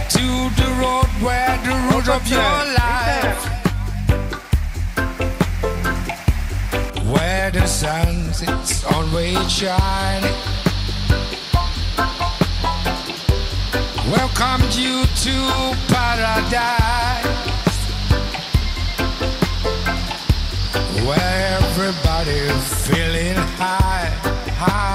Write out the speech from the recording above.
to the road where the road of your life, where the sun is always shining, welcomed you to paradise, where everybody feeling high, high.